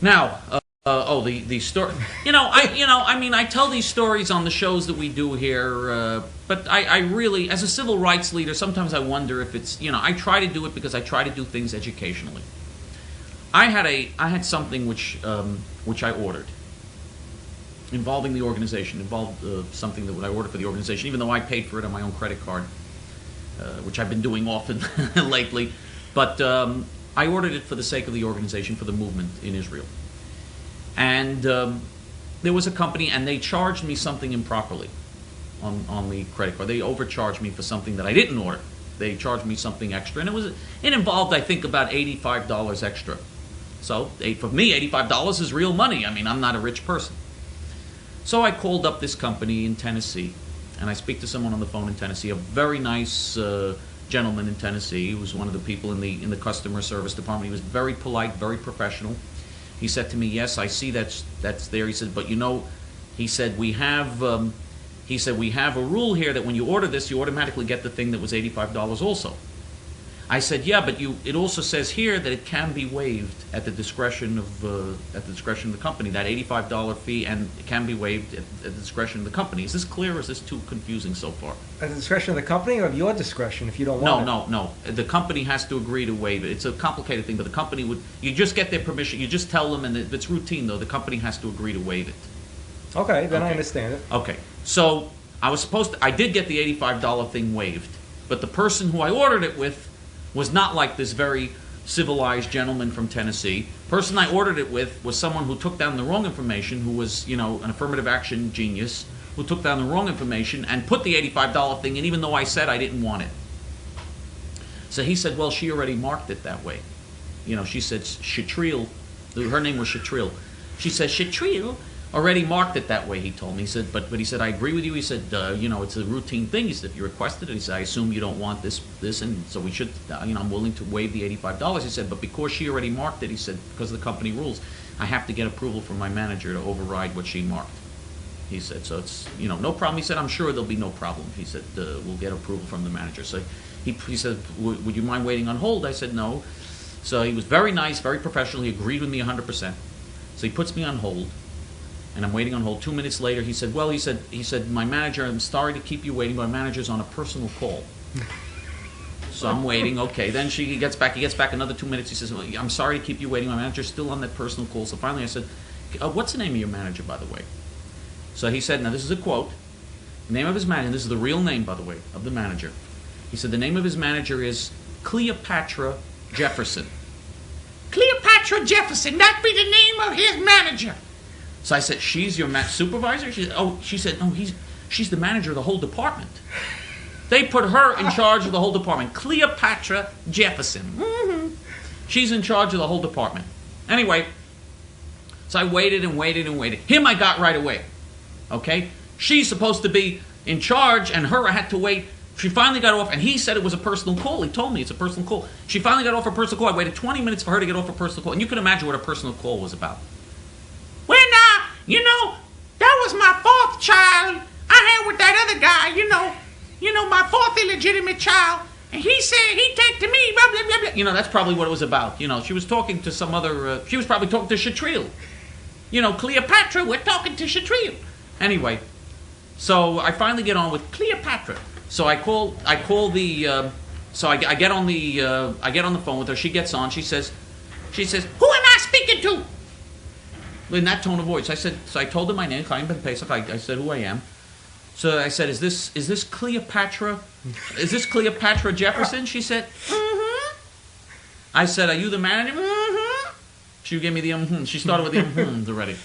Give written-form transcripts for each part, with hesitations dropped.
Now, the story. I tell these stories on the shows that we do here, but I really, as a civil rights leader, sometimes I wonder if it's, I try to do it because I try to do things educationally. I had something which I ordered, involving the organization, something that I ordered for the organization, even though I paid for it on my own credit card, which I've been doing often lately. But I ordered it for the sake of the organization, for the movement in Israel. And there was a company, and they charged me something improperly on the credit card. They overcharged me for something that I didn't order. They charged me something extra, and it involved, I think, about $85 extra. So for me, $85 is real money. I mean, I'm not a rich person. So I called up this company in Tennessee, and I speak to someone on the phone in Tennessee, a very nice gentleman in Tennessee. He was one of the people in the customer service department. He was very polite, very professional. He said to me, "Yes, I see that's there." He said, "But he said we have a rule here that when you order this, you automatically get the thing that was $85 also." I said, "Yeah, but it also says here that it can be waived at the discretion of the company. That $85 fee, and it can be waived at the discretion of the company. Is this clear, or is this too confusing so far?" At the discretion of the company, or at your discretion if you don't want it? No. The company has to agree to waive it. It's a complicated thing, but the company would. You just get their permission. You just tell them, and it's routine though. The company has to agree to waive it. Okay, then I understand it. Okay, so I did get the $85 thing waived, but the person who I ordered it with was not like this very civilized gentleman from Tennessee. The person I ordered it with was someone who took down the wrong information, who was, an affirmative action genius, who took down the wrong information and put the $85 thing in, even though I said I didn't want it. So he said, well, she already marked it that way. She said Shatril, her name was Shatril. She said, Shatril already marked it that way, he told me. He said, but he said, I agree with you. He said, it's a routine thing. He said, if you requested it, he said, I assume you don't want this, and so we should, I'm willing to waive the $85. He said, but because she already marked it, he said, because of the company rules, I have to get approval from my manager to override what she marked. He said, so it's, no problem. He said, I'm sure there'll be no problem. He said, we'll get approval from the manager. So he said, would you mind waiting on hold? I said, no. So he was very nice, very professional. He agreed with me 100%. So he puts me on hold. And I'm waiting on hold. 2 minutes later, he said, he said, my manager, I'm sorry to keep you waiting, but my manager's on a personal call. So I'm waiting. Okay. Then he gets back another 2 minutes. He says, well, I'm sorry to keep you waiting. My manager's still on that personal call. So finally I said, what's the name of your manager, by the way? So he said, now this is a quote. The name of his manager, this is the real name, by the way, of the manager. He said, the name of his manager is Cleopatra Jefferson. Cleopatra Jefferson, that be the name of his manager. So I said, she's your supervisor? She said, no, she's the manager of the whole department. They put her in charge of the whole department. Cleopatra Jefferson. Mm-hmm. She's in charge of the whole department. Anyway, so I waited and waited and waited. Him I got right away. Okay? She's supposed to be in charge, and her I had to wait. She finally got off, and he said it was a personal call. He told me it's a personal call. She finally got off her personal call. I waited 20 minutes for her to get off her personal call. And you can imagine what a personal call was about. That was my fourth child I had with that other guy, my fourth illegitimate child. And he said he'd take to me, blah, blah, blah, blah. That's probably what it was about. She was talking to some other, she was probably talking to Shatril. Cleopatra, we're talking to Shatril. Anyway, so I finally get on with Cleopatra. So I call the, so I get on the phone with her. She gets on. She says, who am I speaking to? In that tone of voice, so I told her my name, Chaim Ben Pesach. I said who I am. So I said, is this Cleopatra? Is this Cleopatra Jefferson? She said, mm-hmm. I said, are you the manager? Mm-hmm. She gave me the mm-hmm. She started with the mm-hmm already.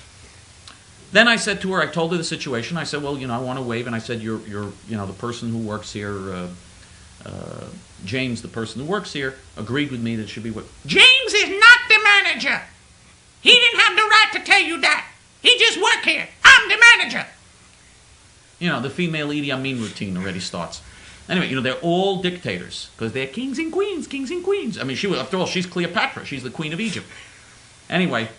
Then I said to her, I told her the situation. I said, well, I want to waive, and I said, you're the person who works here, James, the person who works here, agreed with me that it should be waived. James is not the manager. He didn't have the right to tell you that. He just worked here. I'm the manager. The female Idi Amin routine already starts. Anyway, they're all dictators because they're kings and queens. I mean, after all, she's Cleopatra. She's the queen of Egypt. Anyway,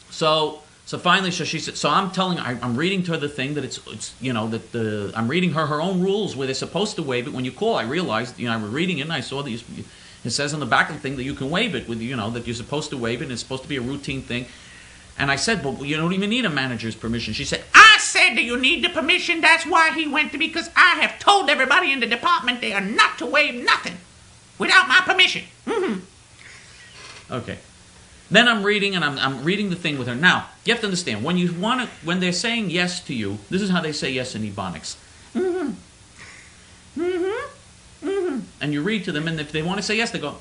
so finally, she said. So I'm reading to her the thing that I'm reading her own rules where they're supposed to waive it. When you call, I realized, I was reading it and I saw these. It says on the back of the thing that you can waive it with, that you're supposed to waive it, and it's supposed to be a routine thing. And I said, but you don't even need a manager's permission. She said, I said that you need the permission. That's why he went to me, because I have told everybody in the department they are not to waive nothing without my permission. Okay. Then I'm reading, and I'm reading the thing with her. Now, you have to understand, when they're saying yes to you, this is how they say yes in Ebonics. And you read to them, and if they want to say yes, they go,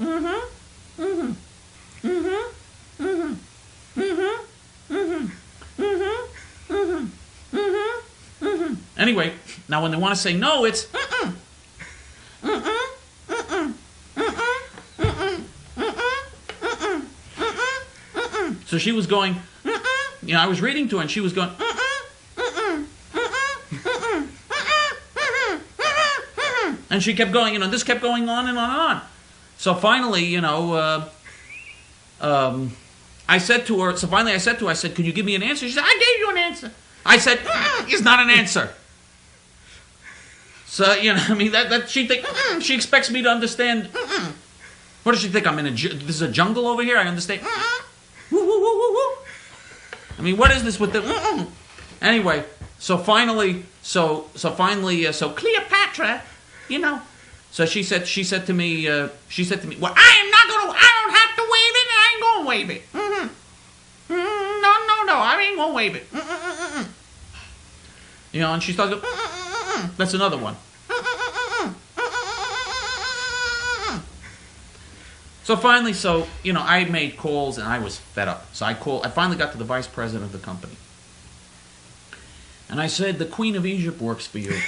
Anyway, now when they want to say no, it's So she was going, I was reading to her, and she was going, and she kept going, this kept going on and on and on. So finally, I said to her, I said, could you give me an answer? She said, I gave you an answer. I said, it's not an answer. So, she expects me to understand. What does she think? This is a jungle over here? I understand. What is this with the... Anyway, so finally, Cleopatra, So she said to me, well, I don't have to waive it, and I ain't gonna waive it. No, I ain't gonna waive it. And she starts going, that's another one. So finally, I made calls, and I was fed up. So I finally got to the vice president of the company. And I said, the Queen of Egypt works for you.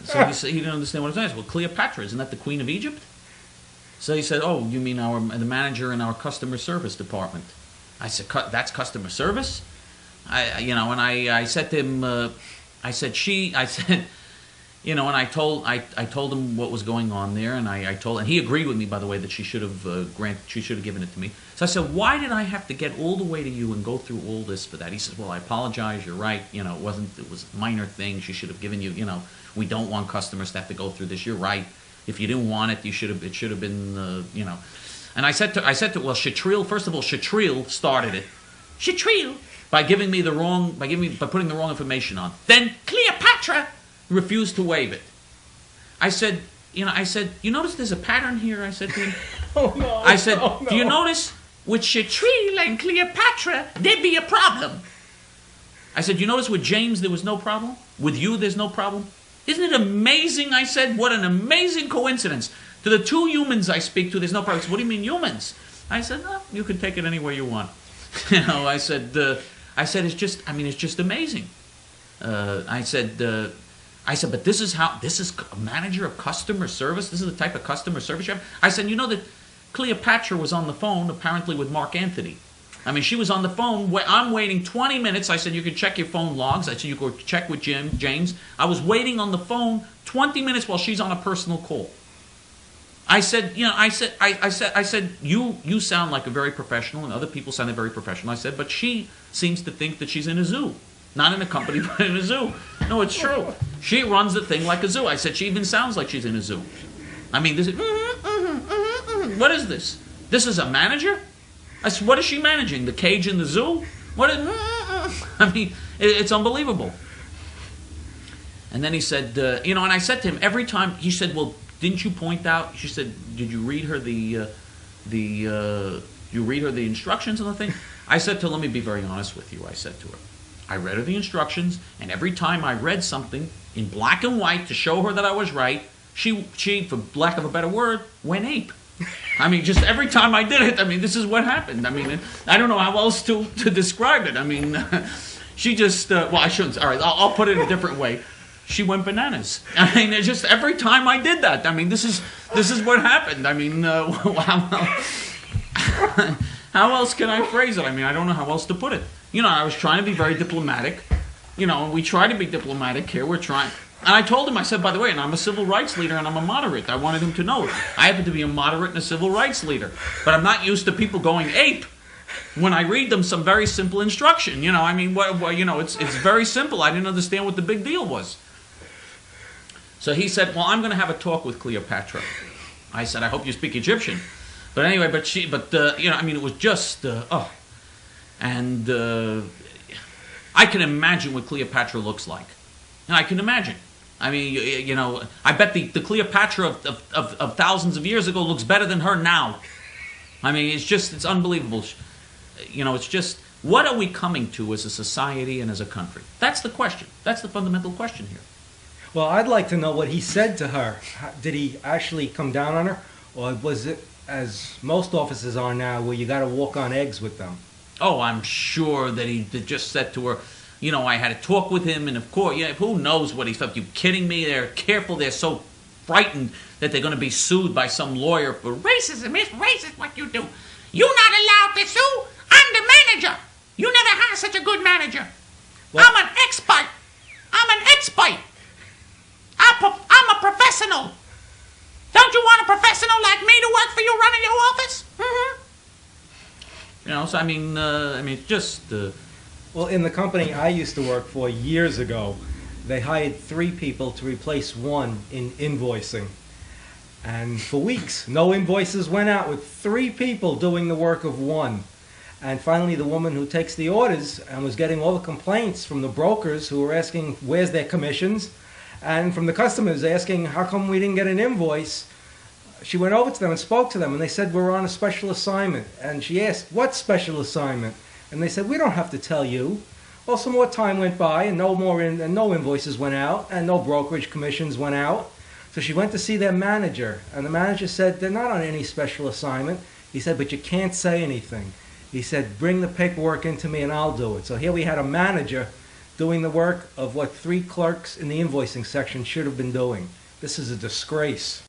So he said, he didn't understand what I was saying. Well, Cleopatra, isn't that the Queen of Egypt? So he said, oh, you mean the manager in our customer service department? I said, that's customer service? I said to him, and I told him what was going on there, and and he agreed with me, by the way, that she should have given it to me. So I said, why did I have to get all the way to you and go through all this for that? He says, well, I apologize, you're right, it was a minor thing, she should have given you, we don't want customers to have to go through this, you're right. If you didn't want it, it should have been, And I said to, well, first of all, Satirical started it. Satirical? By putting the wrong information on. Then Cleopatra refused to waive it. I said, you notice there's a pattern here? I said to him. Oh no. I said, do you notice with Satirical and Cleopatra, there'd be a problem. I said, you notice with James there was no problem? With you there's no problem? Isn't it amazing? I said, what an amazing coincidence. To the two humans I speak to, there's no problem. What do you mean humans? I said, you can take it any way you want. I said, it's just amazing. I said, but this is a manager of customer service. This is the type of customer service you have. I said, that Cleopatra was on the phone apparently with Mark Anthony. She was on the phone. I'm waiting 20 minutes. I said, you can check your phone logs. I said, you could check with James. I was waiting on the phone 20 minutes while she's on a personal call. I said, I said, you sound like a very professional, and other people sounded very professional. I said, but she seems to think that she's in a zoo. Not in a company, but in a zoo. No, it's true. She runs the thing like a zoo. I said, she even sounds like she's in a zoo. This is, what is this? This is a manager? I said, what is she managing? The cage in the zoo? It's unbelievable. And then he said, and I said to him, every time, he said, well, didn't you point out, she said, did you read her the instructions on the thing? I said to her, let me be very honest with you, I said to her. I read her the instructions, and every time I read something in black and white to show her that I was right, she, for lack of a better word, went ape. Just every time I did it, this is what happened. I don't know how else to describe it. She just, well, I shouldn't, all right, I'll put it a different way. She went bananas. Just every time I did that. This is what happened. How else can I phrase it? I don't know how else to put it. I was trying to be very diplomatic. We try to be diplomatic here. We're trying. And I told him, I said, by the way, and I'm a civil rights leader and I'm a moderate. I wanted him to know I happen to be a moderate and a civil rights leader. But I'm not used to people going ape when I read them some very simple instruction. It's very simple. I didn't understand what the big deal was. So he said, well, I'm going to have a talk with Cleopatra. I said, I hope you speak Egyptian. But anyway, it was just, and I can imagine what Cleopatra looks like. And I can imagine. I mean, I bet the Cleopatra of thousands of years ago looks better than her now. I mean, it's unbelievable. It's just, what are we coming to as a society and as a country? That's the question. That's the fundamental question here. Well, I'd like to know what he said to her. Did he actually come down on her? Or was it, as most offices are now, where you got to walk on eggs with them? Oh, I'm sure that he just said to her, I had a talk with him, and of course, who knows what he felt. You kidding me? They're careful. They're so frightened that they're going to be sued by some lawyer for racism. It's racist what you do. You're not allowed to sue. I'm the manager. You never had such a good manager. Well, I'm an expert. I'm a professional. Don't you want a professional like me to work for you running your office? Mm-hmm. So it's just... Well, in the company I used to work for years ago, they hired 3 people to replace 1 in invoicing. And for weeks, no invoices went out with 3 people doing the work of 1. And finally, the woman who takes the orders and was getting all the complaints from the brokers who were asking, where's their commissions? And from the customers asking, how come we didn't get an invoice? She went over to them and spoke to them, and they said, we're on a special assignment. And she asked, what special assignment? And they said, we don't have to tell you. Well, some more time went by, and no invoices went out, and no brokerage commissions went out. So she went to see their manager, and the manager said, they're not on any special assignment. He said, but you can't say anything. He said, bring the paperwork into me and I'll do it. So here we had a manager doing the work of what 3 clerks in the invoicing section should have been doing. This is a disgrace.